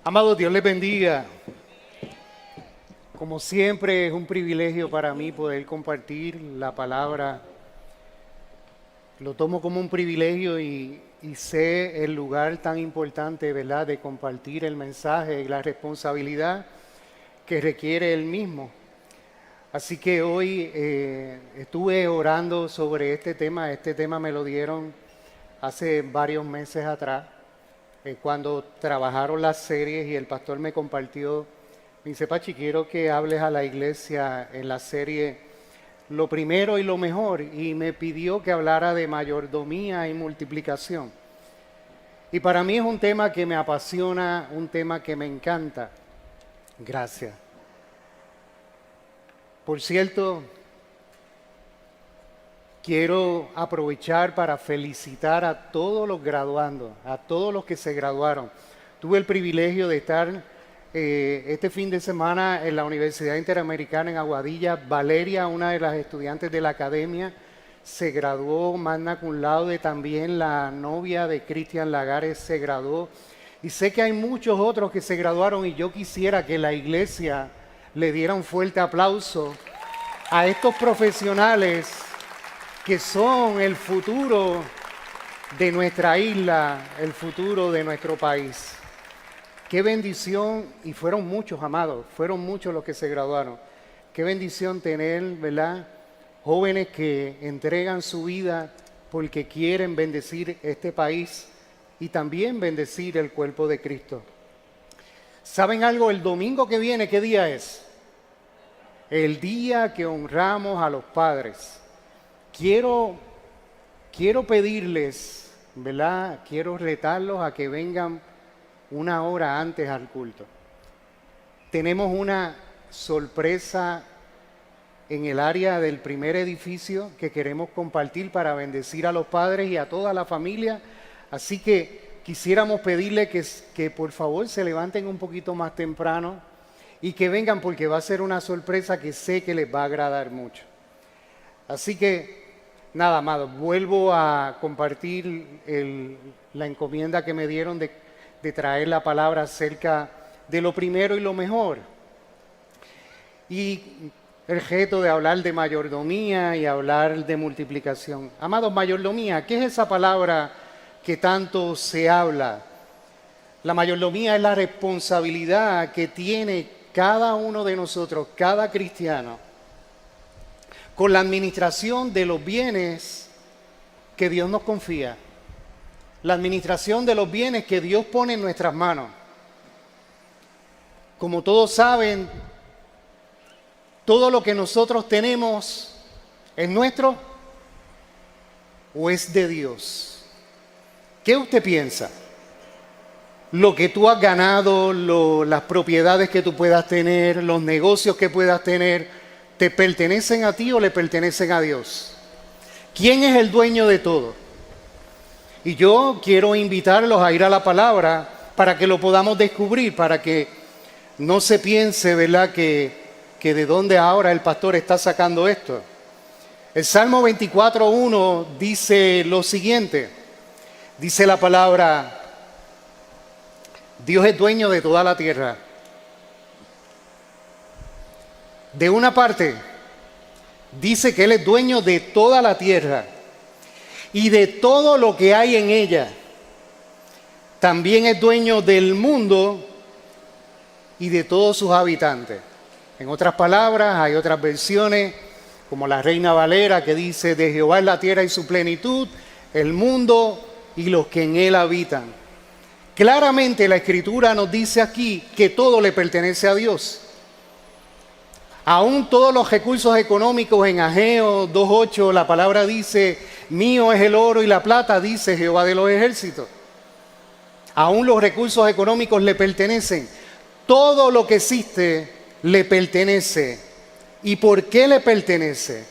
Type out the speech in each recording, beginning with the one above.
Amado, Dios les bendiga. Como siempre es un privilegio para mí poder compartir la palabra. Lo tomo como un privilegio y sé el lugar tan importante, ¿verdad?, de compartir el mensaje y la responsabilidad que requiere el mismo. Así que hoy estuve orando sobre este tema. Este tema me lo dieron hace varios meses atrás, cuando trabajaron las series y el pastor me compartió. Me dice: Pachi, quiero que hables a la iglesia en la serie Lo Primero y Lo Mejor, y me pidió que hablara de mayordomía y multiplicación. Y para mí es un tema que me apasiona, un tema que me encanta. Gracias. Por cierto, quiero aprovechar para felicitar a todos los graduandos, a todos los que se graduaron. Tuve el privilegio de estar este fin de semana en la Universidad Interamericana en Aguadilla. Valeria, una de las estudiantes de la academia, se graduó magna cum laude. También la novia de Cristian Lagares se graduó. Y sé que hay muchos otros que se graduaron, y yo quisiera que la iglesia le diera un fuerte aplauso a estos profesionales que son el futuro de nuestra isla, el futuro de nuestro país. Qué bendición, y fueron muchos, amados, fueron muchos los que se graduaron. Qué bendición tener, ¿verdad?, jóvenes que entregan su vida porque quieren bendecir este país y también bendecir el cuerpo de Cristo. ¿Saben algo? El domingo que viene, ¿qué día es? El día que honramos a los padres. Quiero pedirles, ¿verdad?, quiero retarlos a que vengan una hora antes al culto. Tenemos una sorpresa en el área del primer edificio que queremos compartir para bendecir a los padres y a toda la familia. Así que quisiéramos pedirle que por favor se levanten un poquito más temprano y que vengan, porque va a ser una sorpresa que sé que les va a agradar mucho. Así que nada, amado, vuelvo a compartir la encomienda que me dieron de traer la palabra acerca de lo primero y lo mejor. Y el reto de hablar de mayordomía y hablar de multiplicación. Amados, mayordomía, ¿qué es esa palabra que tanto se habla? La mayordomía es la responsabilidad que tiene cada uno de nosotros, cada cristiano, con la administración de los bienes que Dios nos confía. La administración de los bienes que Dios pone en nuestras manos. Como todos saben, todo lo que nosotros tenemos es nuestro o es de Dios. ¿Qué usted piensa? Lo que tú has ganado, las propiedades que tú puedas tener, los negocios que puedas tener, ¿te pertenecen a ti o le pertenecen a Dios? ¿Quién es el dueño de todo? Y yo quiero invitarlos a ir a la palabra para que lo podamos descubrir, para que no se piense, ¿verdad?, que de dónde ahora el pastor está sacando esto. El Salmo 24:1 dice lo siguiente. Dice la palabra: Dios es dueño de toda la tierra. De una parte, dice que Él es dueño de toda la tierra y de todo lo que hay en ella. También es dueño del mundo y de todos sus habitantes. En otras palabras, hay otras versiones, como la Reina Valera, que dice: de Jehová es la tierra y su plenitud, el mundo y los que en él habitan. Claramente la Escritura nos dice aquí que todo le pertenece a Dios. Aún todos los recursos económicos, en Ageo 2:8 la palabra dice: mío es el oro y la plata, dice Jehová de los ejércitos. Aún los recursos económicos le pertenecen. Todo lo que existe le pertenece. ¿Y por qué le pertenece?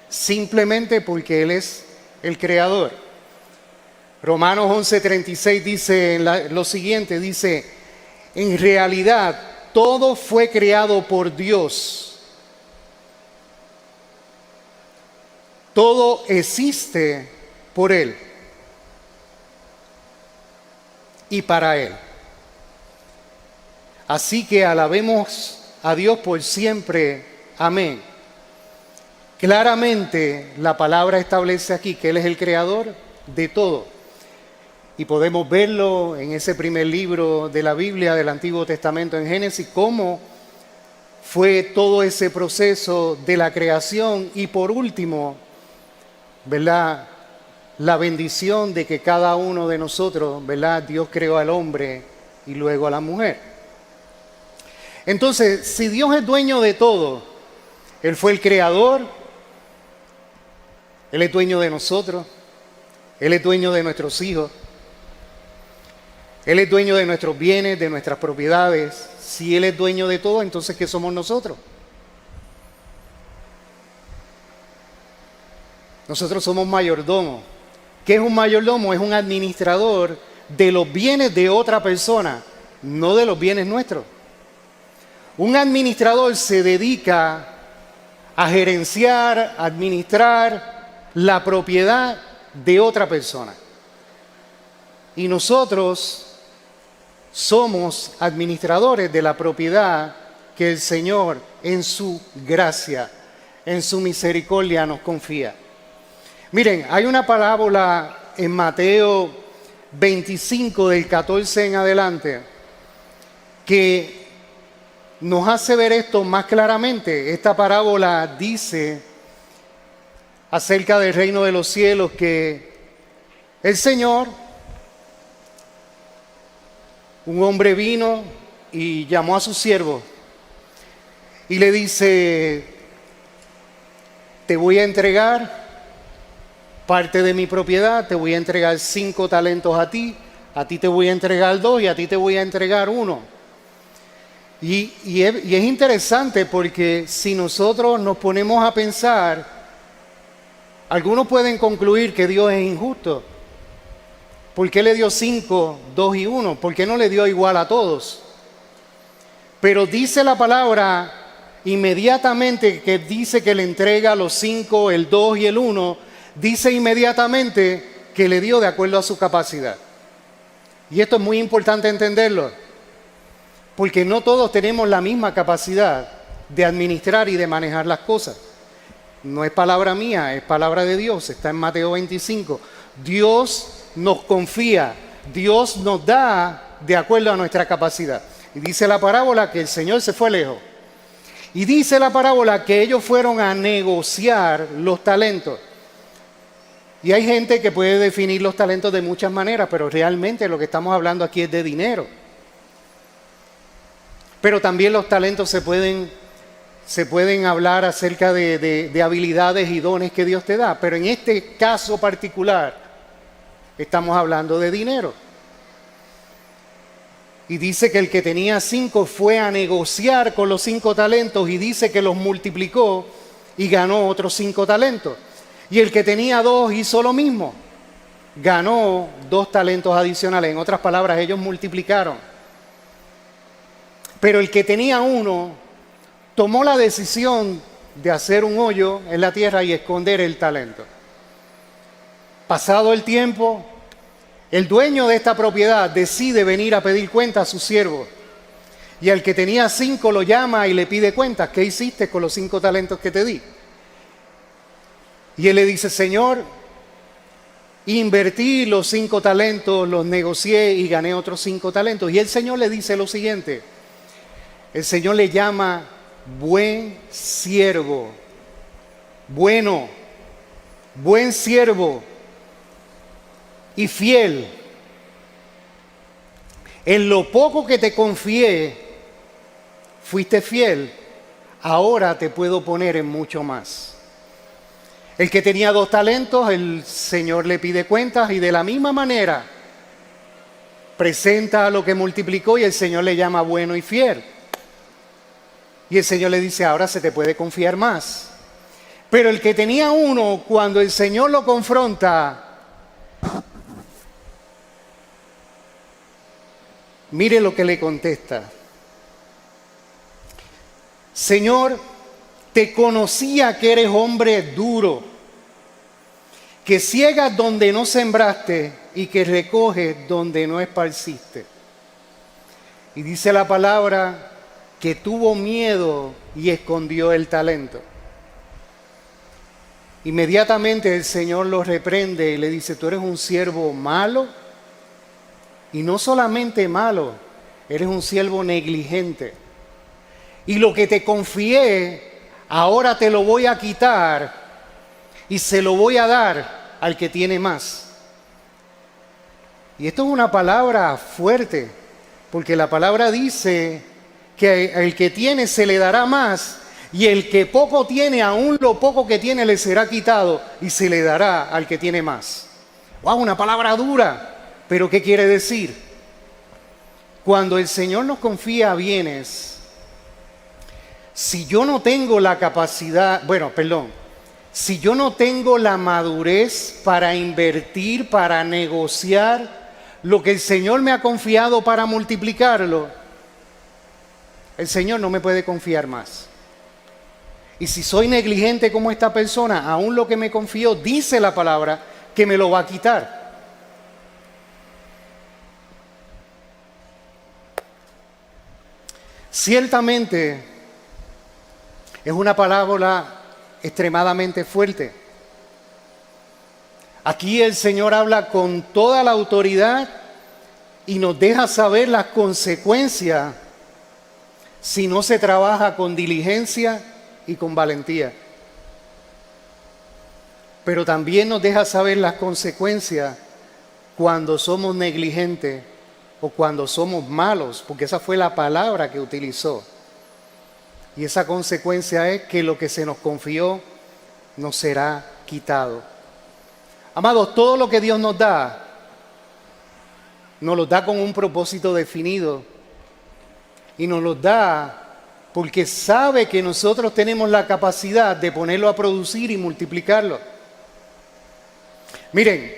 Simplemente porque Él es el creador. Romanos 11:36 dice lo siguiente, dice: en realidad todo fue creado por Dios. Todo existe por Él y para Él. Así que alabemos a Dios por siempre. Amén. Claramente la palabra establece aquí que Él es el creador de todo. Y podemos verlo en ese primer libro de la Biblia, del Antiguo Testamento, en Génesis, cómo fue todo ese proceso de la creación. Y por último, ¿verdad?, la bendición de que cada uno de nosotros, ¿verdad?, Dios creó al hombre y luego a la mujer. Entonces, si Dios es dueño de todo, Él fue el creador, Él es dueño de nosotros, Él es dueño de nuestros hijos, Él es dueño de nuestros bienes, de nuestras propiedades. Si Él es dueño de todo, entonces ¿qué somos nosotros? Nosotros somos mayordomos. ¿Qué es un mayordomo? Es un administrador de los bienes de otra persona, no de los bienes nuestros. Un administrador se dedica a gerenciar, a administrar la propiedad de otra persona. Y nosotros somos administradores de la propiedad que el Señor, en su gracia, en su misericordia, nos confía. Miren, hay una parábola en Mateo 25, del 14 en adelante, que nos hace ver esto más claramente. Esta parábola dice acerca del reino de los cielos que el Señor, un hombre vino y llamó a su siervo y le dice: te voy a entregar parte de mi propiedad, te voy a entregar 5 talentos a ti te voy a entregar 2 y a ti te voy a entregar 1. Y es interesante porque si nosotros nos ponemos a pensar, algunos pueden concluir que Dios es injusto. ¿Por qué le dio 5, 2 y 1? ¿Por qué no le dio igual a todos? Pero dice la palabra inmediatamente que dice que le entrega los 5, el 2 y el 1, dice inmediatamente que le dio de acuerdo a su capacidad. Y esto es muy importante entenderlo, porque no todos tenemos la misma capacidad de administrar y de manejar las cosas. No es palabra mía, es palabra de Dios, está en Mateo 25. Dios nos confía, Dios nos da de acuerdo a nuestra capacidad. Y dice la parábola que el Señor se fue lejos. Y dice la parábola que ellos fueron a negociar los talentos. Y hay gente que puede definir los talentos de muchas maneras, pero realmente lo que estamos hablando aquí es de dinero. Pero también los talentos se pueden hablar acerca de habilidades y dones que Dios te da. Pero en este caso particular estamos hablando de dinero. Y dice que el que tenía 5 fue a negociar con los 5 talentos y dice que los multiplicó y ganó otros 5 talentos. Y el que tenía 2 hizo lo mismo, ganó 2 talentos adicionales. En otras palabras, ellos multiplicaron. Pero el que tenía 1 tomó la decisión de hacer un hoyo en la tierra y esconder el talento. Pasado el tiempo, el dueño de esta propiedad decide venir a pedir cuenta a su siervo. Y al que tenía 5 lo llama y le pide cuentas. ¿Qué hiciste con los 5 talentos que te di? Y él le dice: Señor, invertí los 5 talentos, los negocié y gané otros 5 talentos. Y el Señor le dice lo siguiente. El Señor le llama buen siervo. Bueno, buen siervo y fiel. En lo poco que te confié, fuiste fiel. Ahora te puedo poner en mucho más. El que tenía 2 talentos, el Señor le pide cuentas y de la misma manera presenta lo que multiplicó y el Señor le llama bueno y fiel. Y el Señor le dice: ahora se te puede confiar más. Pero el que tenía 1, cuando el Señor lo confronta, mire lo que le contesta. Señor, te conocía que eres hombre duro, que ciegas donde no sembraste y que recoges donde no esparciste. Y dice la palabra que tuvo miedo y escondió el talento. Inmediatamente el Señor lo reprende y le dice, tú eres un siervo malo, y no solamente malo, eres un siervo negligente. Y lo que te confié, ahora te lo voy a quitar y se lo voy a dar al que tiene más. Y esto es una palabra fuerte, porque la palabra dice que el que tiene se le dará más, y el que poco tiene, aún lo poco que tiene le será quitado y se le dará al que tiene más. ¡Wow! Una palabra dura, pero ¿qué quiere decir? Cuando el Señor nos confía bienes, si yo no tengo la capacidad, si yo no tengo la madurez para invertir, para negociar lo que el Señor me ha confiado para multiplicarlo, el Señor no me puede confiar más. Y si soy negligente como esta persona, aún lo que me confió, dice la palabra, que me lo va a quitar. Ciertamente, es una parábola extremadamente fuerte. Aquí el Señor habla con toda la autoridad y nos deja saber las consecuencias si no se trabaja con diligencia y con valentía. Pero también nos deja saber las consecuencias cuando somos negligentes o cuando somos malos, porque esa fue la palabra que utilizó. Y esa consecuencia es que lo que se nos confió nos será quitado. Amados, todo lo que Dios nos lo da con un propósito definido. Y nos lo da porque sabe que nosotros tenemos la capacidad de ponerlo a producir y multiplicarlo. Miren,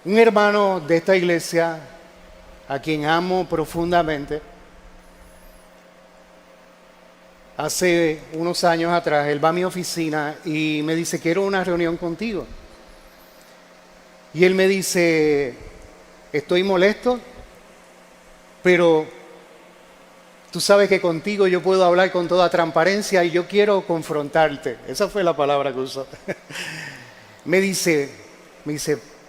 un hermano de esta iglesia, a quien amo profundamente, hace unos años atrás, él va a mi oficina y me dice, quiero una reunión contigo. Y él me dice, estoy molesto, pero tú sabes que contigo yo puedo hablar con toda transparencia y yo quiero confrontarte. Esa fue la palabra que usó. Me dice,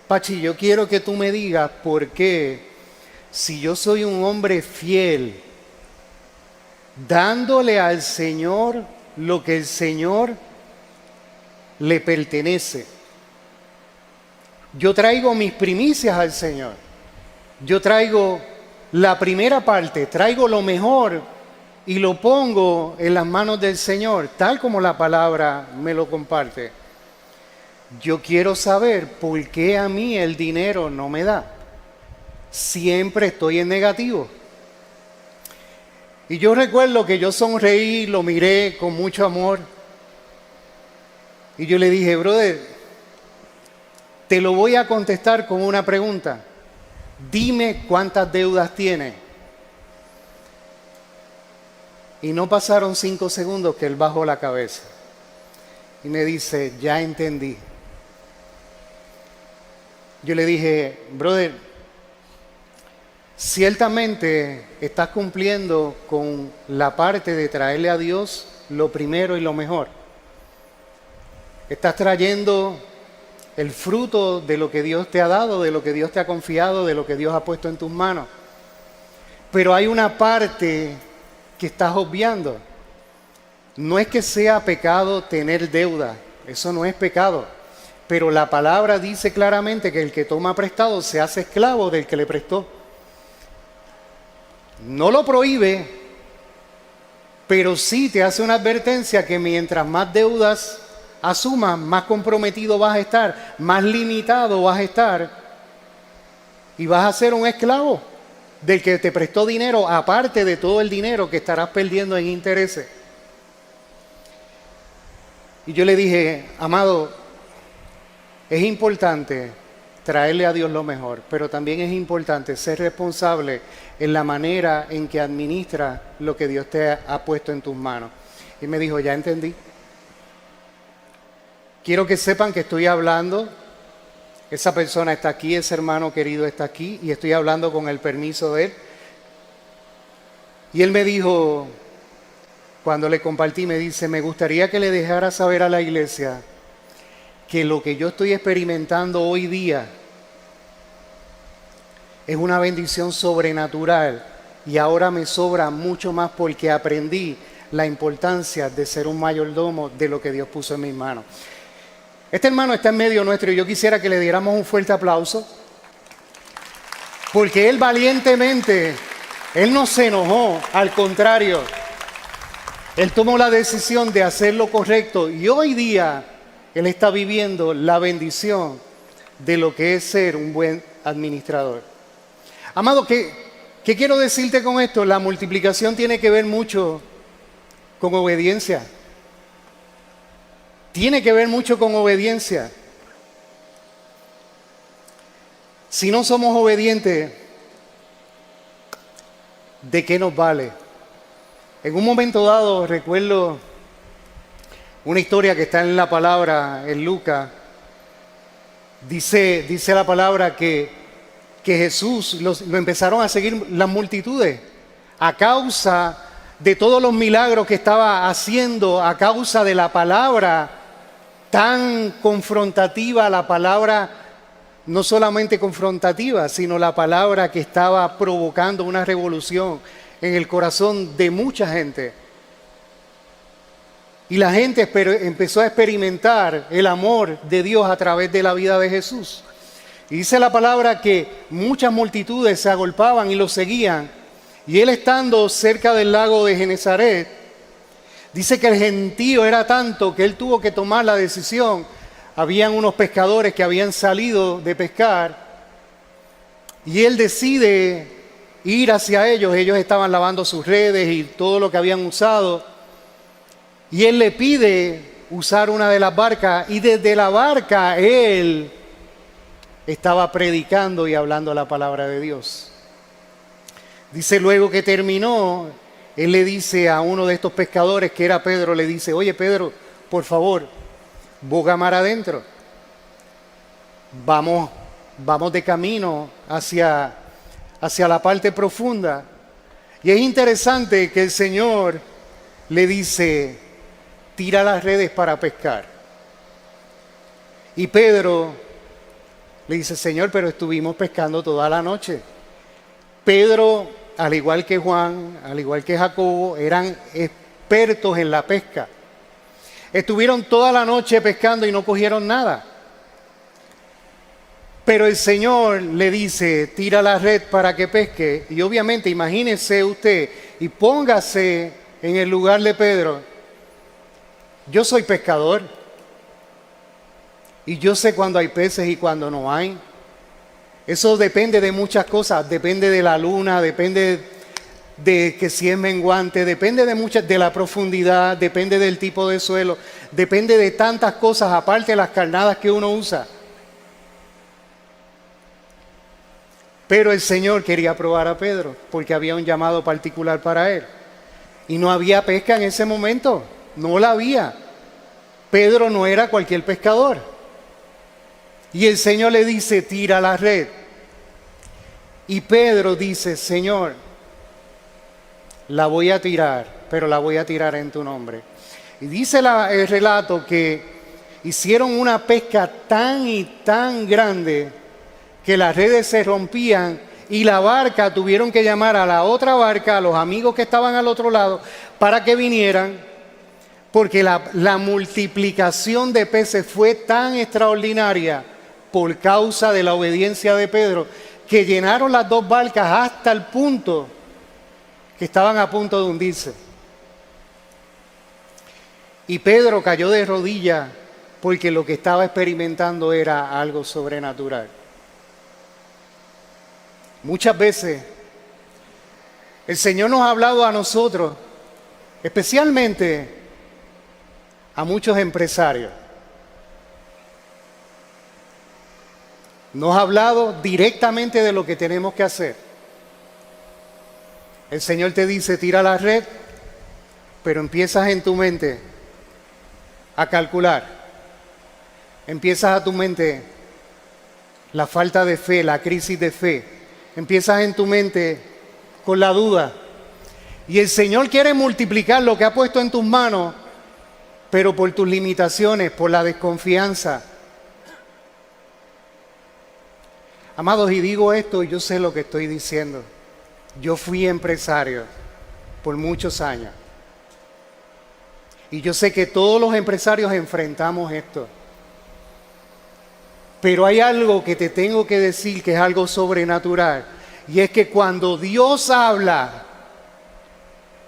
Pachi, yo quiero que tú me digas por qué, si yo soy un hombre fiel, dándole al Señor lo que el Señor le pertenece. Yo traigo mis primicias al Señor. Yo traigo la primera parte, traigo lo mejor y lo pongo en las manos del Señor, tal como la palabra me lo comparte. Yo quiero saber por qué a mí el dinero no me da. Siempre estoy en negativo. Y yo recuerdo que yo sonreí, lo miré con mucho amor. Y yo le dije, brother, te lo voy a contestar con una pregunta. Dime cuántas deudas tienes. Y no pasaron 5 segundos que él bajó la cabeza. Y me dice, ya entendí. Yo le dije, brother, ciertamente estás cumpliendo con la parte de traerle a Dios lo primero y lo mejor. Estás trayendo el fruto de lo que Dios te ha dado, de lo que Dios te ha confiado, de lo que Dios ha puesto en tus manos. Pero hay una parte que estás obviando. No es que sea pecado tener deuda, eso no es pecado. Pero la palabra dice claramente que el que toma prestado se hace esclavo del que le prestó. No lo prohíbe, pero sí te hace una advertencia que mientras más deudas asumas, más comprometido vas a estar, más limitado vas a estar y vas a ser un esclavo del que te prestó dinero, aparte de todo el dinero que estarás perdiendo en intereses. Y yo le dije, amado, es importante traerle a Dios lo mejor, pero también es importante ser responsable en la manera en que administras lo que Dios te ha puesto en tus manos. Y me dijo, ya entendí. Quiero que sepan que estoy hablando, esa persona está aquí, ese hermano querido está aquí, y estoy hablando con el permiso de él. Y él me dijo, cuando le compartí, me dice, me gustaría que le dejara saber a la iglesia que lo que yo estoy experimentando hoy día es una bendición sobrenatural y ahora me sobra mucho más porque aprendí la importancia de ser un mayordomo de lo que Dios puso en mis manos. Este hermano está en medio nuestro y yo quisiera que le diéramos un fuerte aplauso porque él valientemente, él no se enojó, al contrario, él tomó la decisión de hacer lo correcto y hoy día él está viviendo la bendición de lo que es ser un buen administrador. Amado, ¿qué quiero decirte con esto? La multiplicación tiene que ver mucho con obediencia. Tiene que ver mucho con obediencia. Si no somos obedientes, ¿de qué nos vale? En un momento dado recuerdo una historia que está en la palabra, en Lucas. Dice la palabra que Jesús lo empezaron a seguir las multitudes a causa de todos los milagros que estaba haciendo, a causa de la palabra tan confrontativa, la palabra no solamente confrontativa, sino la palabra que estaba provocando una revolución en el corazón de mucha gente. Y la gente empezó a experimentar el amor de Dios a través de la vida de Jesús. Y dice la palabra que muchas multitudes se agolpaban y lo seguían. Y él estando cerca del lago de Genesaret, dice que el gentío era tanto que él tuvo que tomar la decisión. Habían unos pescadores que habían salido de pescar y él decide ir hacia ellos. Ellos estaban lavando sus redes y todo lo que habían usado. Y él le pide usar una de las barcas y desde la barca él estaba predicando y hablando la palabra de Dios. Dice luego que terminó, él le dice a uno de estos pescadores, que era Pedro, le dice, oye Pedro, por favor, boga mar adentro. Vamos de camino hacia la parte profunda. Y es interesante que el Señor le dice, tira las redes para pescar. Y Pedro le dice, Señor, pero estuvimos pescando toda la noche. Pedro, al igual que Juan, al igual que Jacobo, eran expertos en la pesca. Estuvieron toda la noche pescando y no cogieron nada. Pero el Señor le dice, tira la red para que pesque. Y obviamente, imagínese usted y póngase en el lugar de Pedro. Yo soy pescador. Y yo sé cuando hay peces y cuando no hay. Eso depende de muchas cosas. Depende de la luna, depende de que si es menguante, depende de la profundidad, depende del tipo de suelo, depende de tantas cosas, aparte de las carnadas que uno usa. Pero el Señor quería probar a Pedro, porque había un llamado particular para él. Y no había pesca en ese momento, no la había. Pedro no era cualquier pescador. Y el Señor le dice, tira la red. Y Pedro dice, Señor, la voy a tirar, pero la voy a tirar en tu nombre. Y dice el relato que hicieron una pesca tan y tan grande que las redes se rompían y la barca tuvieron que llamar a la otra barca, a los amigos que estaban al otro lado, para que vinieran, porque la multiplicación de peces fue tan extraordinaria por causa de la obediencia de Pedro, que llenaron las dos barcas hasta el punto que estaban a punto de hundirse. Y Pedro cayó de rodillas porque lo que estaba experimentando era algo sobrenatural. Muchas veces el Señor nos ha hablado a nosotros, especialmente a muchos empresarios. Nos ha hablado directamente de lo que tenemos que hacer. El Señor te dice, tira la red, pero empiezas en tu mente a calcular. Empiezas a tu mente la falta de fe, la crisis de fe. Empiezas en tu mente con la duda. Y el Señor quiere multiplicar lo que ha puesto en tus manos, pero por tus limitaciones, por la desconfianza. Amados, y digo esto y yo sé lo que estoy diciendo. Yo fui empresario por muchos años. Y yo sé que todos los empresarios enfrentamos esto. Pero hay algo que te tengo que decir que es algo sobrenatural. Y es que cuando Dios habla,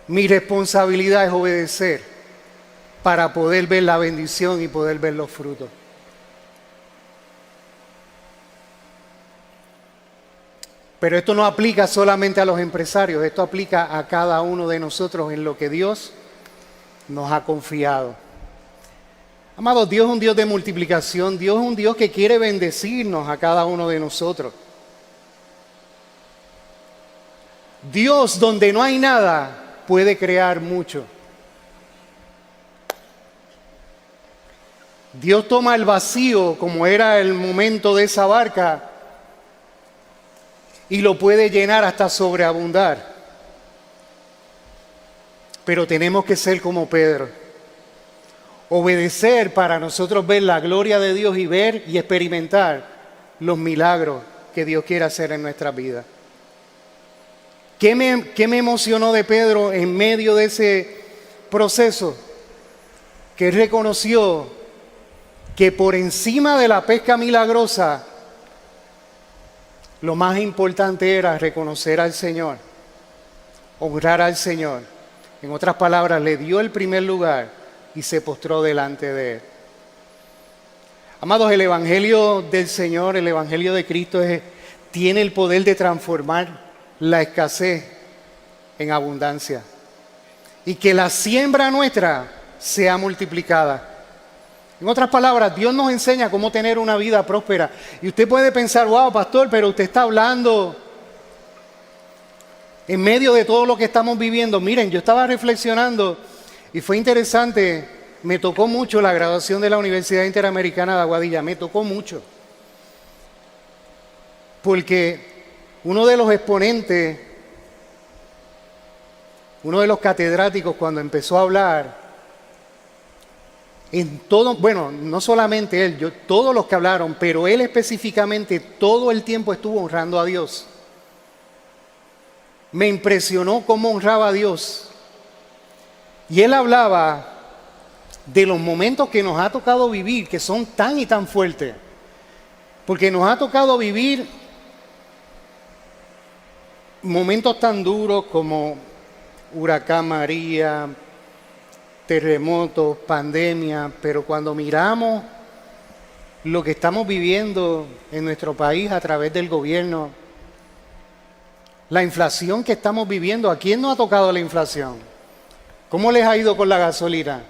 mi responsabilidad es obedecer para poder ver la bendición y poder ver los frutos. Pero esto no aplica solamente a los empresarios, esto aplica a cada uno de nosotros en lo que Dios nos ha confiado. Amados, Dios es un Dios de multiplicación, Dios es un Dios que quiere bendecirnos a cada uno de nosotros. Dios, donde no hay nada, puede crear mucho. Dios toma el vacío, como era el momento de esa barca, y lo puede llenar hasta sobreabundar. Pero tenemos que ser como Pedro. Obedecer para nosotros ver la gloria de Dios y ver y experimentar los milagros que Dios quiere hacer en nuestras vidas. ¿Qué me emocionó de Pedro en medio de ese proceso? Que él reconoció que por encima de la pesca milagrosa, lo más importante era reconocer al Señor, honrar al Señor. En otras palabras, le dio el primer lugar y se postró delante de Él. Amados, el Evangelio del Señor, el Evangelio de Cristo tiene el poder de transformar la escasez en abundancia. Y que la siembra nuestra sea multiplicada. En otras palabras, Dios nos enseña cómo tener una vida próspera. Y usted puede pensar, wow, pastor, pero usted está hablando en medio de todo lo que estamos viviendo. Miren, yo estaba reflexionando y fue interesante. Me tocó mucho la graduación de la Universidad Interamericana de Aguadilla. Me tocó mucho. Porque uno de los exponentes, uno de los catedráticos, cuando empezó a hablar, en todo, bueno, no solamente él, todos los que hablaron, pero él específicamente todo el tiempo estuvo honrando a Dios. Me impresionó cómo honraba a Dios. Y él hablaba de los momentos que nos ha tocado vivir, que son tan y tan fuertes. Porque nos ha tocado vivir momentos tan duros como huracán María, terremotos, pandemia, pero cuando miramos lo que estamos viviendo en nuestro país a través del gobierno, la inflación que estamos viviendo, ¿a quién no ha tocado la inflación? ¿Cómo les ha ido con la gasolina?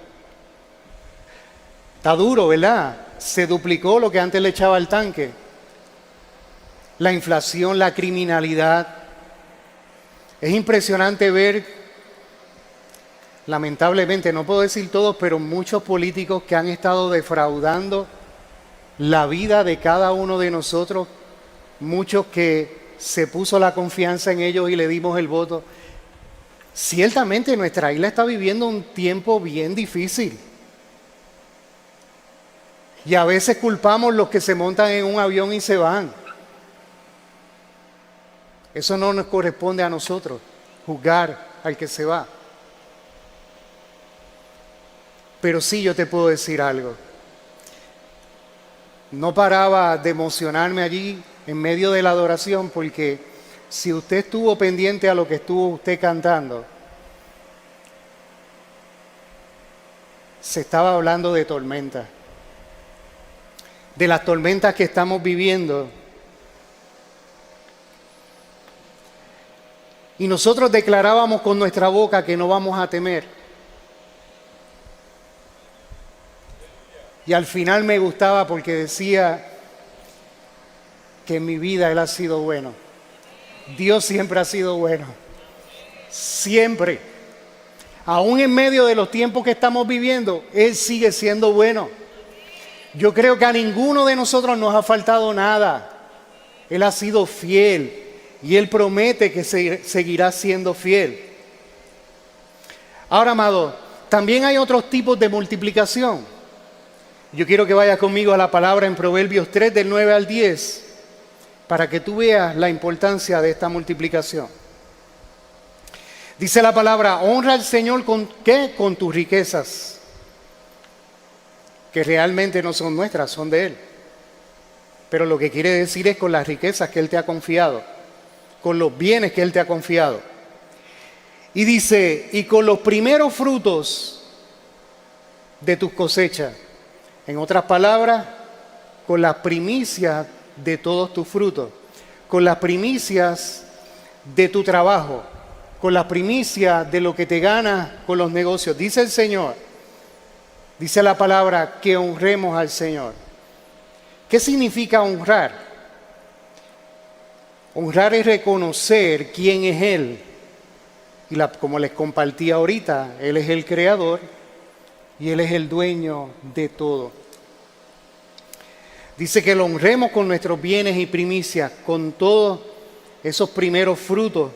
Está duro, ¿verdad? Se duplicó lo que antes le echaba al tanque. La inflación, la criminalidad. Es impresionante ver, lamentablemente, no puedo decir todos, pero muchos políticos que han estado defraudando la vida de cada uno de nosotros, muchos que se puso la confianza en ellos y le dimos el voto. Ciertamente nuestra isla está viviendo un tiempo bien difícil. Y a veces culpamos los que se montan en un avión y se van. Eso no nos corresponde a nosotros, juzgar al que se va. Pero sí yo te puedo decir algo. No paraba de emocionarme allí en medio de la adoración, porque si usted estuvo pendiente a lo que estuvo usted cantando, se estaba hablando de tormentas. De las tormentas que estamos viviendo. Y nosotros declarábamos con nuestra boca que no vamos a temer. Y al final me gustaba porque decía que en mi vida Él ha sido bueno. Dios siempre ha sido bueno. Siempre. Aún en medio de los tiempos que estamos viviendo, Él sigue siendo bueno. Yo creo que a ninguno de nosotros nos ha faltado nada. Él ha sido fiel y Él promete que seguirá siendo fiel. Ahora, amado, también hay otros tipos de multiplicación. Yo quiero que vayas conmigo a la palabra en Proverbios 3, del 9 al 10, para que tú veas la importancia de esta multiplicación. Dice la palabra, honra al Señor ¿con qué? Con tus riquezas, que realmente no son nuestras, son de Él. Pero lo que quiere decir es con las riquezas que Él te ha confiado, con los bienes que Él te ha confiado. Y dice, y con los primeros frutos de tus cosechas. En otras palabras, con las primicias de todos tus frutos, con las primicias de tu trabajo, con las primicias de lo que te ganas con los negocios. Dice el Señor, dice la palabra, que honremos al Señor. ¿Qué significa honrar? Honrar es reconocer quién es Él. Y como les compartí ahorita, Él es el creador y Él es el dueño de todo. Dice que lo honremos con nuestros bienes y primicias, con todos esos primeros frutos.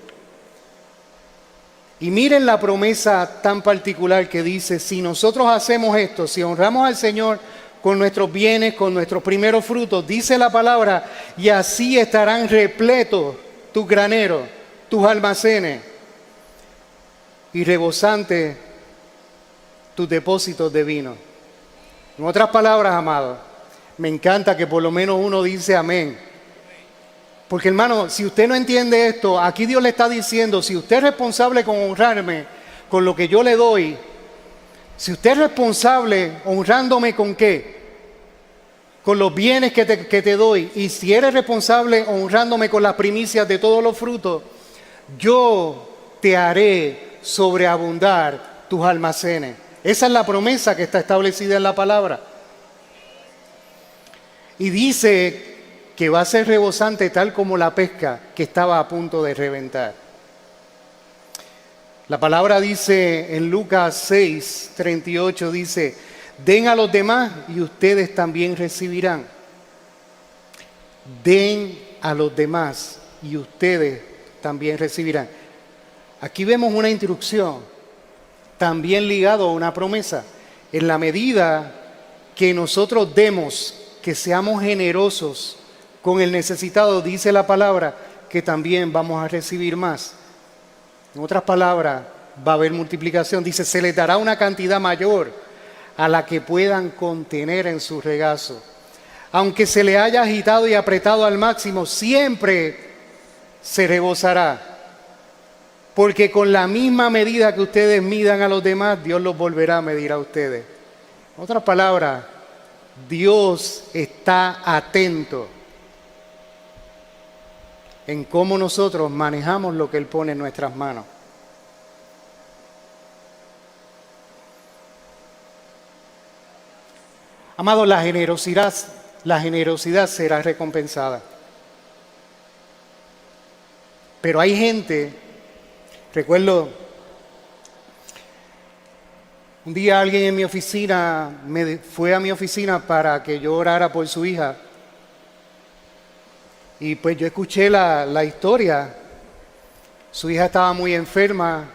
Y miren la promesa tan particular que dice, si nosotros hacemos esto, si honramos al Señor con nuestros bienes, con nuestros primeros frutos, dice la palabra, y así estarán repletos tus graneros, tus almacenes, y rebosantes tus depósitos de vino. En otras palabras, amados, me encanta que por lo menos uno dice amén. Porque hermano, si usted no entiende esto, aquí Dios le está diciendo, si usted es responsable con honrarme, con lo que yo le doy, si usted es responsable honrándome con qué, con los bienes que te doy, y si eres responsable honrándome con las primicias de todos los frutos, yo te haré sobreabundar tus almacenes. Esa es la promesa que está establecida en la palabra. Y dice que va a ser rebosante tal como la pesca que estaba a punto de reventar. La palabra dice en Lucas 6, 38, dice, den a los demás y ustedes también recibirán. Den a los demás y ustedes también recibirán. Aquí vemos una instrucción, también ligado a una promesa. En la medida que nosotros demos, que seamos generosos con el necesitado, dice la palabra, que también vamos a recibir más. En otras palabras, va a haber multiplicación. Dice, se les dará una cantidad mayor a la que puedan contener en su regazo. Aunque se le haya agitado y apretado al máximo, siempre se rebosará. Porque con la misma medida que ustedes midan a los demás, Dios los volverá a medir a ustedes. En otras palabras, Dios está atento en cómo nosotros manejamos lo que Él pone en nuestras manos. Amados, la generosidad será recompensada. Pero hay gente, recuerdo, un día alguien en mi oficina fue a mi oficina para que yo orara por su hija. Y pues yo escuché la historia. Su hija estaba muy enferma.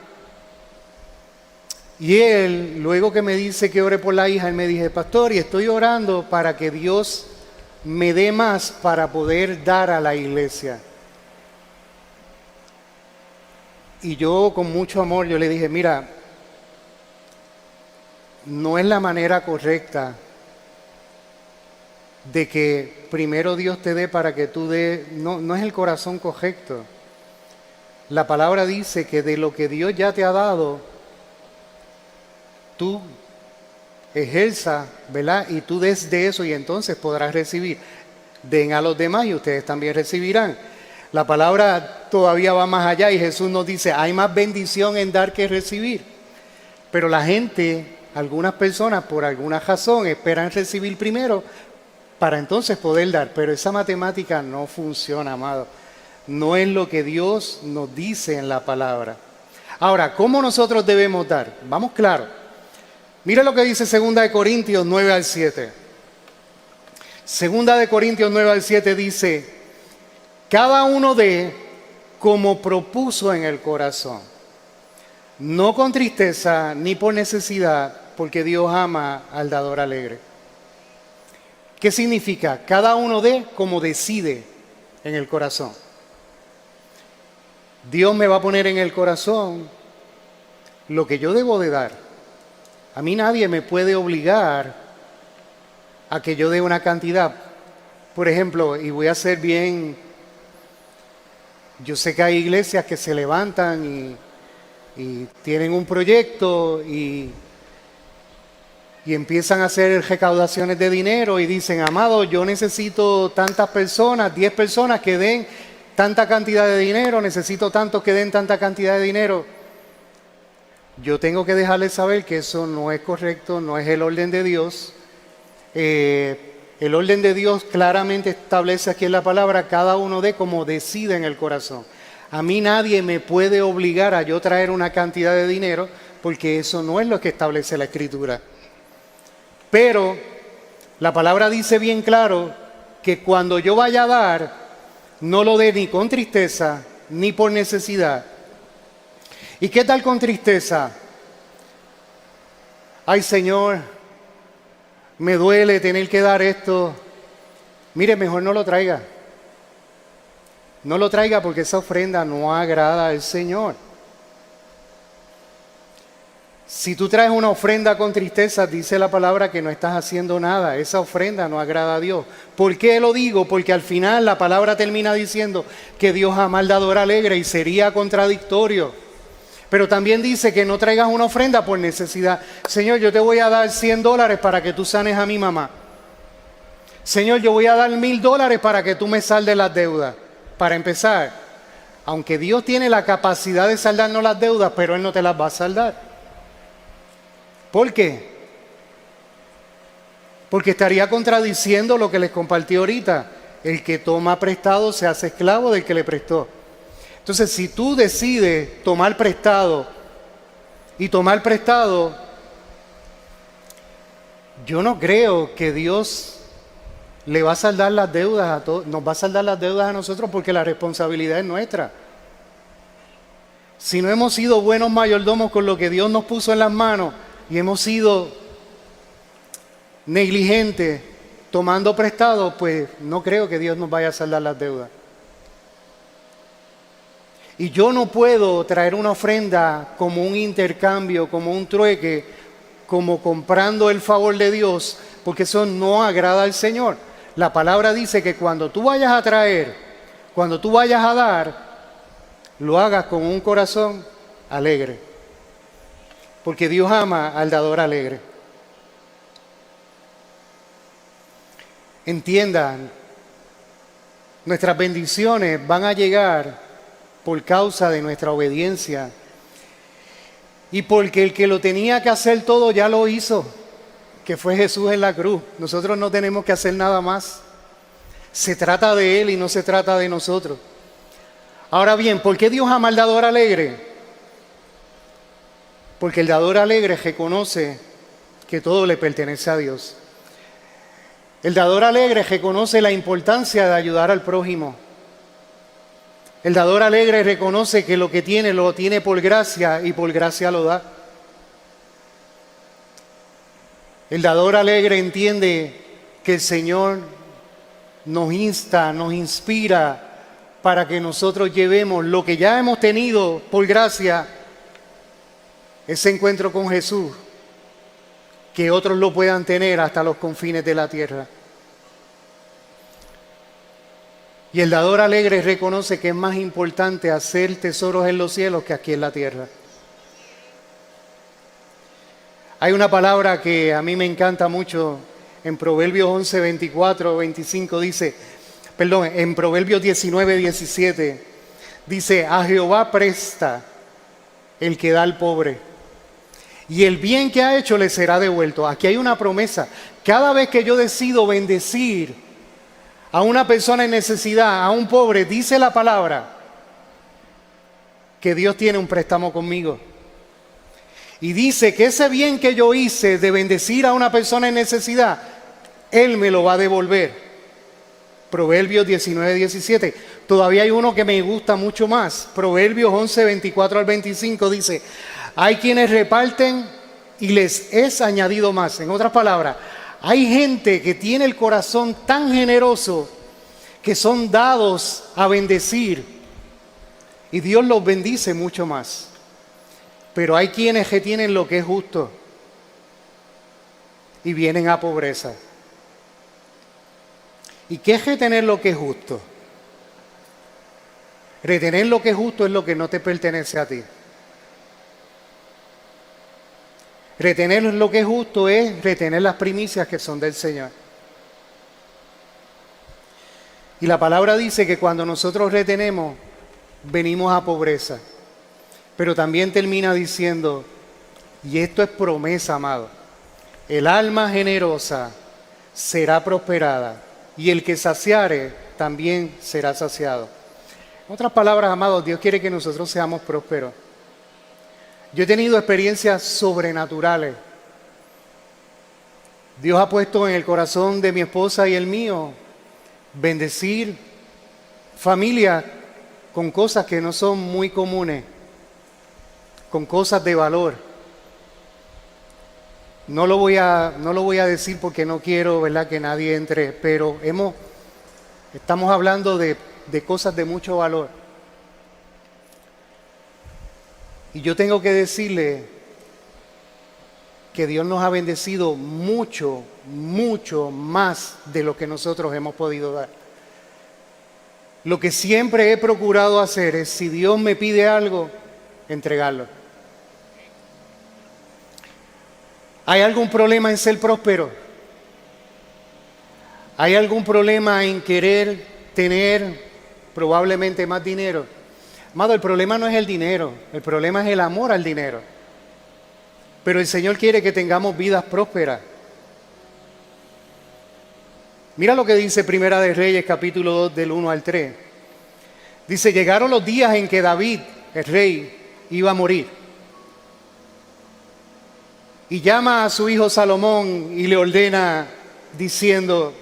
Y él, luego que me dice que ore por la hija, él me dice, pastor, y estoy orando para que Dios me dé más para poder dar a la iglesia. Y yo con mucho amor, yo le dije, mira, no es la manera correcta de que primero Dios te dé para que tú des, no es el corazón correcto. La palabra dice que de lo que Dios ya te ha dado, tú ejerza, ¿verdad? Y tú des de eso y entonces podrás recibir. Den a los demás y ustedes también recibirán. La palabra todavía va más allá y Jesús nos dice, hay más bendición en dar que recibir. Pero la gente, algunas personas por alguna razón esperan recibir primero para entonces poder dar. Pero esa matemática no funciona, amado. No es lo que Dios nos dice en la palabra. Ahora, ¿cómo nosotros debemos dar? Vamos claro. Mira lo que dice 2 Corintios 9 al 7. 2 Corintios 9 al 7 dice, cada uno dé como propuso en el corazón, no con tristeza ni por necesidad, porque Dios ama al dador alegre. ¿Qué significa? Cada uno dé como decide en el corazón. Dios me va a poner en el corazón lo que yo debo de dar. A mí nadie me puede obligar a que yo dé una cantidad. Por ejemplo, y voy a ser bien, yo sé que hay iglesias que se levantan y tienen un proyecto y empiezan a hacer recaudaciones de dinero y dicen, amado, yo necesito tantas personas, 10 personas que den tanta cantidad de dinero, necesito tantos que den tanta cantidad de dinero. Yo tengo que dejarles saber que eso no es correcto, no es el orden de Dios. El orden de Dios claramente establece aquí en la palabra, cada uno dé como decide en el corazón. A mí nadie me puede obligar a yo traer una cantidad de dinero, porque eso no es lo que establece la Escritura. Pero la palabra dice bien claro que cuando yo vaya a dar, no lo dé ni con tristeza ni por necesidad. ¿Y qué tal con tristeza? Ay, Señor, me duele tener que dar esto. Mire, mejor no lo traiga. No lo traiga porque esa ofrenda no agrada al Señor. Si tú traes una ofrenda con tristeza, dice la palabra que no estás haciendo nada. Esa ofrenda no agrada a Dios. ¿Por qué lo digo? Porque al final la palabra termina diciendo que Dios ama al dador alegre y sería contradictorio. Pero también dice que no traigas una ofrenda por necesidad. Señor, yo te voy a dar $100 para que tú sanes a mi mamá. Señor, yo voy a dar $1,000 para que tú me saldes las deudas. Para empezar, aunque Dios tiene la capacidad de saldarnos las deudas, pero Él no te las va a saldar. ¿Por qué? Porque estaría contradiciendo lo que les compartí ahorita. El que toma prestado se hace esclavo del que le prestó. Entonces, si tú decides tomar prestado y tomar prestado, yo no creo que Dios le va a saldar las deudas a todos, nos va a saldar las deudas a nosotros, porque la responsabilidad es nuestra. Si no hemos sido buenos mayordomos con lo que Dios nos puso en las manos y hemos sido negligentes tomando prestado, pues no creo que Dios nos vaya a saldar las deudas. Y yo no puedo traer una ofrenda como un intercambio, como un trueque, como comprando el favor de Dios, porque eso no agrada al Señor. La palabra dice que cuando tú vayas a traer, cuando tú vayas a dar, lo hagas con un corazón alegre, porque Dios ama al dador alegre. Entiendan, nuestras bendiciones van a llegar por causa de nuestra obediencia y porque el que lo tenía que hacer todo ya lo hizo, que fue Jesús en la cruz. Nosotros no tenemos que hacer nada más. Se trata de Él y no se trata de nosotros. Ahora bien, ¿por qué Dios ama al dador alegre? Porque el dador alegre reconoce que todo le pertenece a Dios. El dador alegre reconoce la importancia de ayudar al prójimo. El dador alegre reconoce que lo tiene por gracia y por gracia lo da. El dador alegre entiende que el Señor nos insta, nos inspira para que nosotros llevemos lo que ya hemos tenido por gracia, ese encuentro con Jesús, que otros lo puedan tener hasta los confines de la tierra. Y el dador alegre reconoce que es más importante hacer tesoros en los cielos que aquí en la tierra. Hay una palabra que a mí me encanta mucho en Proverbios 11, 24, 25 dice, en Proverbios 19, 17, dice, a Jehová presta el que da al pobre, y el bien que ha hecho le será devuelto. Aquí hay una promesa. Cada vez que yo decido bendecir a una persona en necesidad, a un pobre, dice la palabra que Dios tiene un préstamo conmigo. Y dice que ese bien que yo hice de bendecir a una persona en necesidad, Él me lo va a devolver. Proverbios 19, 17. Todavía hay uno que me gusta mucho más. Proverbios 11, 24 al 25 dice, Hay quienes reparten y les es añadido más. En otras palabras, hay gente que tiene el corazón tan generoso que son dados a bendecir y Dios los bendice mucho más. Pero hay quienes que tienen lo que es justo y vienen a pobreza. ¿Y qué es retener lo que es justo? Retener lo que es justo es lo que no te pertenece a ti. Retener lo que es justo es retener las primicias que son del Señor. Y la palabra dice que cuando nosotros retenemos, venimos a pobreza. Pero también termina diciendo, y esto es promesa, amado, el alma generosa será prosperada y el que saciare también será saciado. En otras palabras, amados, Dios quiere que nosotros seamos prósperos. Yo he tenido experiencias sobrenaturales. Dios ha puesto en el corazón de mi esposa y el mío bendecir familias con cosas que no son muy comunes, con cosas de valor. No lo voy a decir porque no quiero, ¿verdad?, que nadie entre, pero estamos hablando de cosas de mucho valor. Y yo tengo que decirle que Dios nos ha bendecido mucho, mucho más de lo que nosotros hemos podido dar. Lo que siempre he procurado hacer es, si Dios me pide algo, entregarlo. ¿Hay algún problema en ser próspero? ¿Hay algún problema en querer tener probablemente más dinero? Amado, el problema no es el dinero, el problema es el amor al dinero. Pero el Señor quiere que tengamos vidas prósperas. Mira lo que dice Primera de Reyes, capítulo 2, del 1 al 3. Dice, llegaron los días en que David, el rey, iba a morir. Y llama a su hijo Salomón y le ordena diciendo,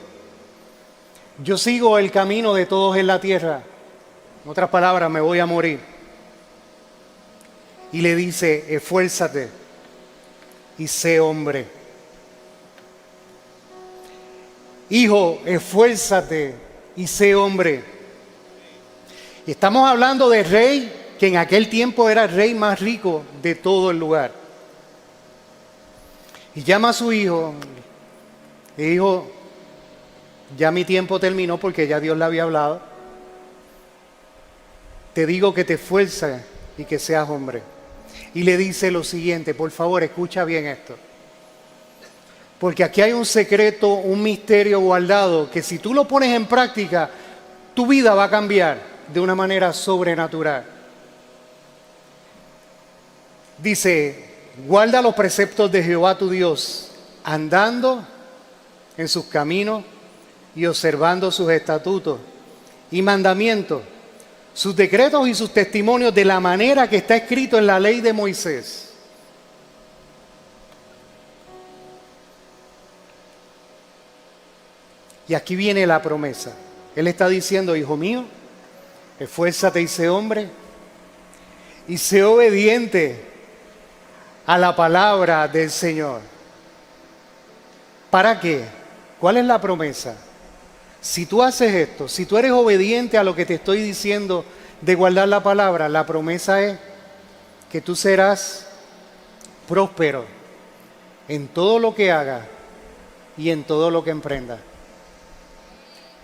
yo sigo el camino de todos en la tierra. En otras palabras, me voy a morir. Y le dice, esfuérzate y sé hombre. Hijo, esfuérzate y sé hombre. Y estamos hablando del rey que en aquel tiempo era el rey más rico de todo el lugar. Y llama a su hijo y dijo, ya mi tiempo terminó porque ya Dios le había hablado. Te digo que te esfuerces y que seas hombre. Y le dice lo siguiente, por favor, escucha bien esto. Porque aquí hay un secreto, un misterio guardado, que si tú lo pones en práctica, tu vida va a cambiar de una manera sobrenatural. Dice, guarda los preceptos de Jehová tu Dios, andando en sus caminos y observando sus estatutos y mandamientos, sus decretos y sus testimonios de la manera que está escrito en la ley de Moisés. Y aquí viene la promesa. Él está diciendo, hijo mío, esfuérzate y sé hombre, y sé obediente a la palabra del Señor. ¿Para qué? ¿Cuál es la promesa? Si tú haces esto, si tú eres obediente a lo que te estoy diciendo de guardar la palabra, la promesa es que tú serás próspero en todo lo que hagas y en todo lo que emprendas.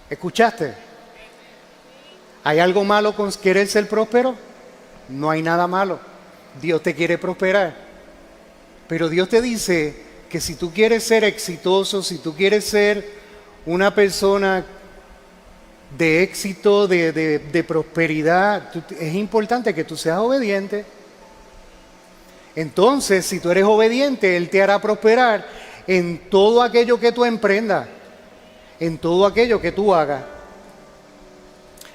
¿Escuchaste? ¿Hay algo malo con querer ser próspero? No hay nada malo. Dios te quiere prosperar. Pero Dios te dice que si tú quieres ser exitoso, si tú quieres ser una persona de éxito, de prosperidad, es importante que tú seas obediente. Entonces, si tú eres obediente, Él te hará prosperar en todo aquello que tú emprendas, en todo aquello que tú hagas.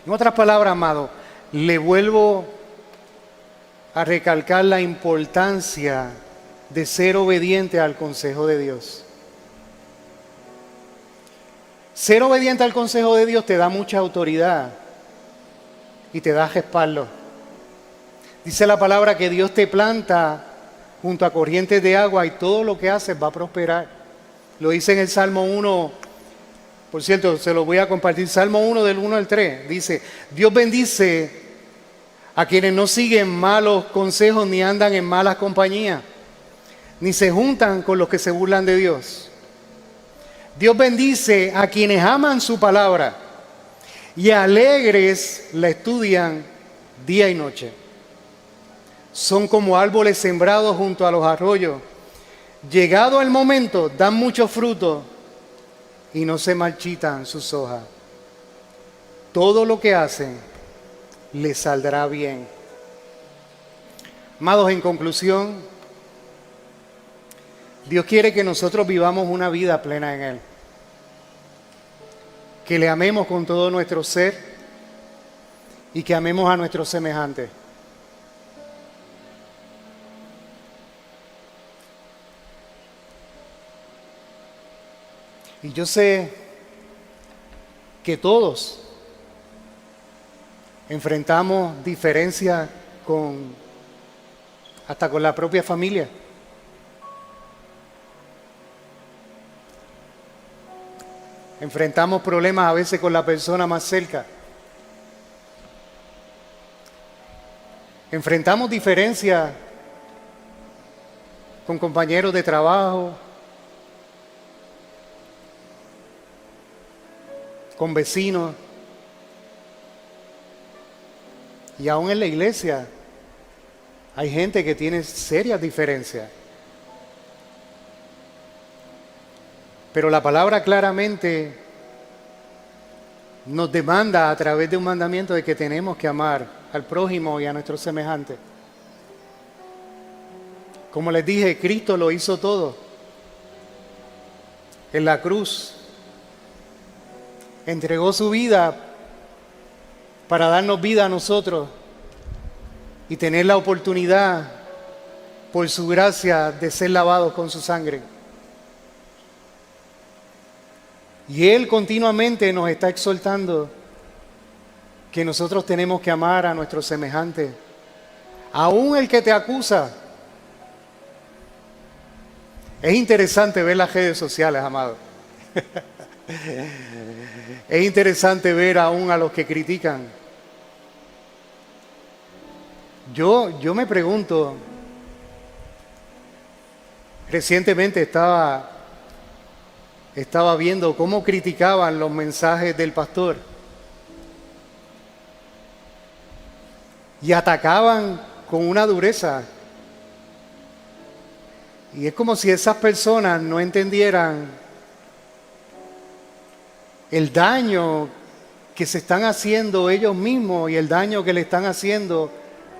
En otras palabras, amado, le vuelvo a recalcar la importancia de ser obediente al consejo de Dios. Ser obediente al consejo de Dios te da mucha autoridad y te da respaldo. Dice la palabra que Dios te planta junto a corrientes de agua y todo lo que haces va a prosperar. Lo dice en el Salmo 1, por cierto, se lo voy a compartir. Salmo 1 del 1 al 3, dice: Dios bendice a quienes no siguen malos consejos ni andan en malas compañías, ni se juntan con los que se burlan de Dios. Dios bendice a quienes aman su palabra y alegres la estudian día y noche. Son como árboles sembrados junto a los arroyos. Llegado el momento, dan mucho fruto y no se marchitan sus hojas. Todo lo que hacen les saldrá bien. Amados, en conclusión, Dios quiere que nosotros vivamos una vida plena en Él. Que le amemos con todo nuestro ser y que amemos a nuestros semejantes. Y yo sé que todos enfrentamos diferencias hasta con la propia familia. Enfrentamos problemas a veces con la persona más cerca. Enfrentamos diferencias con compañeros de trabajo, con vecinos, y aún en la iglesia hay gente que tiene serias diferencias. Pero la palabra claramente nos demanda a través de un mandamiento de que tenemos que amar al prójimo y a nuestros semejantes. Como les dije, Cristo lo hizo todo. En la cruz entregó su vida para darnos vida a nosotros y tener la oportunidad, por su gracia, de ser lavados con su sangre. Y Él continuamente nos está exhortando que nosotros tenemos que amar a nuestros semejantes, aún el que te acusa. Es interesante ver las redes sociales, amado. Es interesante ver aún a los que critican. Yo me pregunto, recientemente estaba viendo cómo criticaban los mensajes del pastor y atacaban con una dureza. Y es como si esas personas no entendieran el daño que se están haciendo ellos mismos y el daño que le están haciendo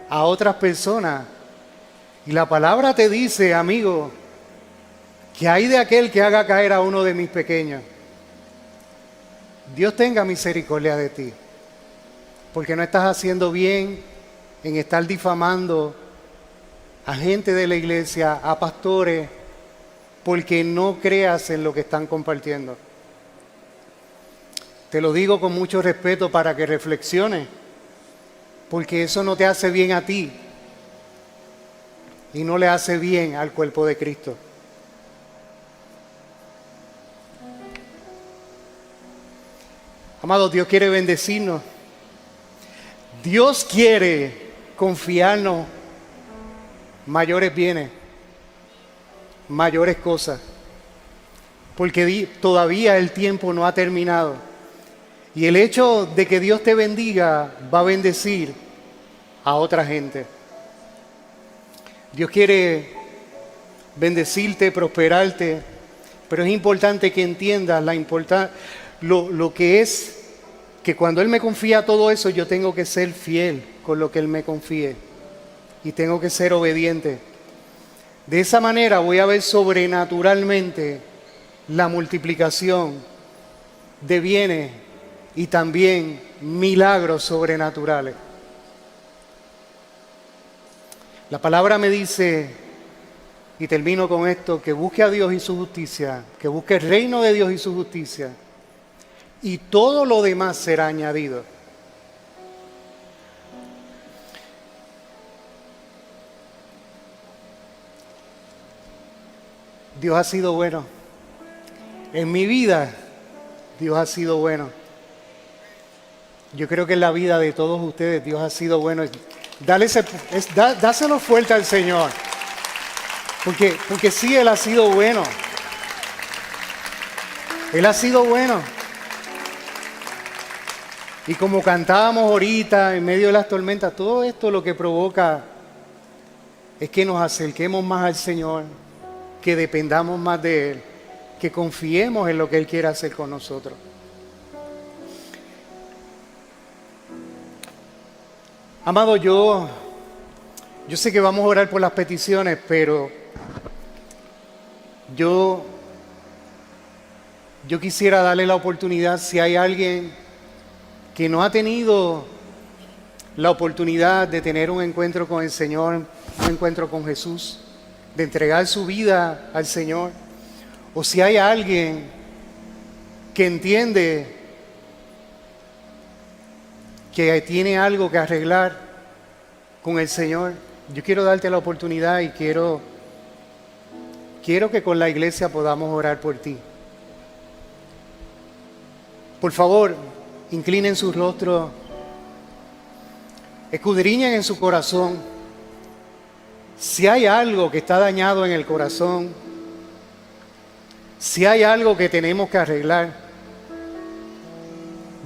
a otras personas. Y la palabra te dice, amigo, que hay de aquel que haga caer a uno de mis pequeños. Dios tenga misericordia de ti, porque no estás haciendo bien en estar difamando a gente de la iglesia, a pastores, porque no creas en lo que están compartiendo. Te lo digo con mucho respeto para que reflexiones, porque eso no te hace bien a ti y no le hace bien al cuerpo de Cristo. Amados, Dios quiere bendecirnos. Dios quiere confiarnos mayores bienes, mayores cosas, porque todavía el tiempo no ha terminado. Y el hecho de que Dios te bendiga va a bendecir a otra gente. Dios quiere bendecirte, prosperarte, pero es importante que entiendas lo que es que cuando Él me confía todo eso, yo tengo que ser fiel con lo que Él me confíe y tengo que ser obediente. De esa manera voy a ver sobrenaturalmente la multiplicación de bienes y también milagros sobrenaturales. La palabra me dice, y termino con esto, que busque a Dios y su justicia, que busque el reino de Dios y su justicia, y todo lo demás será añadido. Dios ha sido bueno. En mi vida, Dios ha sido bueno. Yo creo que en la vida de todos ustedes, Dios ha sido bueno. Dáselo fuerte al Señor. Porque sí, Él ha sido bueno. Él ha sido bueno. Y como cantábamos ahorita, en medio de las tormentas, todo esto lo que provoca es que nos acerquemos más al Señor, que dependamos más de Él, que confiemos en lo que Él quiere hacer con nosotros. Amado, yo sé que vamos a orar por las peticiones, pero yo quisiera darle la oportunidad, si hay alguien que no ha tenido la oportunidad de tener un encuentro con el Señor, un encuentro con Jesús, de entregar su vida al Señor, o si hay alguien que entiende que tiene algo que arreglar con el Señor, yo quiero darte la oportunidad y quiero que con la iglesia podamos orar por ti. Por favor, inclinen sus rostros, escudriñen en su corazón. Si hay algo que está dañado en el corazón, si hay algo que tenemos que arreglar,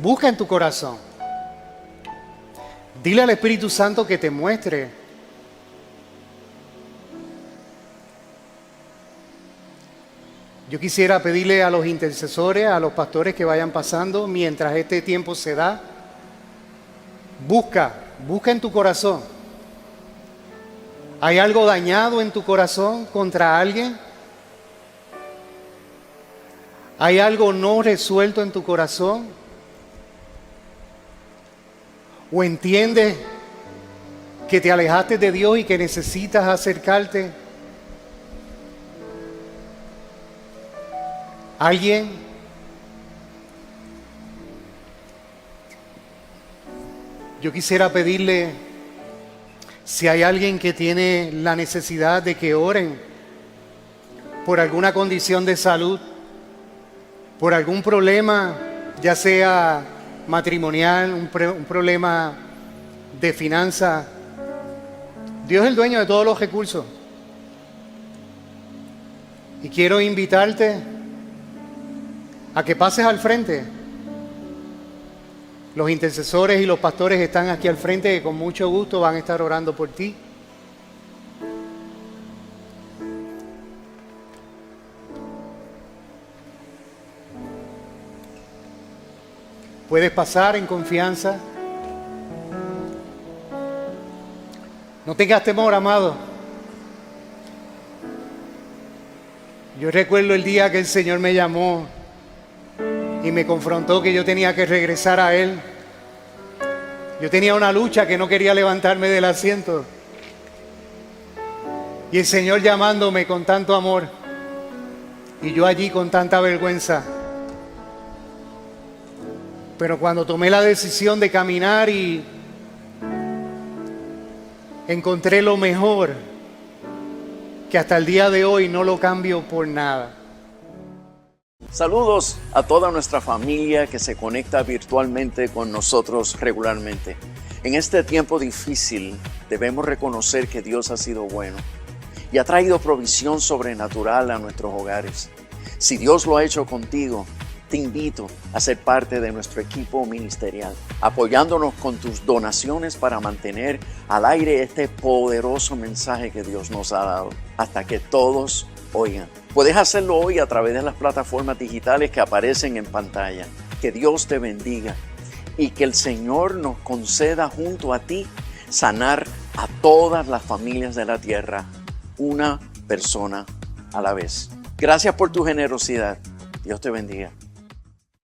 busca en tu corazón. Dile al Espíritu Santo que te muestre. Yo quisiera pedirle a los intercesores, a los pastores que vayan pasando mientras este tiempo se da. Busca en tu corazón. ¿Hay algo dañado en tu corazón contra alguien? ¿Hay algo no resuelto en tu corazón? ¿O entiendes que te alejaste de Dios y que necesitas acercarte? ¿Alguien? Yo quisiera pedirle, si hay alguien que tiene la necesidad de que oren por alguna condición de salud, por algún problema, ya sea matrimonial, un problema de finanzas. Dios es el dueño de todos los recursos. Y quiero invitarte a que pases al frente. Los intercesores y los pastores están aquí al frente, que con mucho gusto van a estar orando por ti. Puedes pasar en confianza. No tengas temor, amado. Yo recuerdo el día que el Señor me llamó y me confrontó que yo tenía que regresar a Él. Yo tenía una lucha que no quería levantarme del asiento. Y el Señor llamándome con tanto amor. Y yo allí con tanta vergüenza. Pero cuando tomé la decisión de caminar y encontré lo mejor, que hasta el día de hoy no lo cambio por nada. Saludos a toda nuestra familia que se conecta virtualmente con nosotros regularmente. En este tiempo difícil debemos reconocer que Dios ha sido bueno y ha traído provisión sobrenatural a nuestros hogares. Si Dios lo ha hecho contigo, te invito a ser parte de nuestro equipo ministerial, apoyándonos con tus donaciones para mantener al aire este poderoso mensaje que Dios nos ha dado, hasta que todos oigan. Puedes hacerlo hoy a través de las plataformas digitales que aparecen en pantalla. Que Dios te bendiga y que el Señor nos conceda junto a ti sanar a todas las familias de la tierra, una persona a la vez. Gracias por tu generosidad. Dios te bendiga.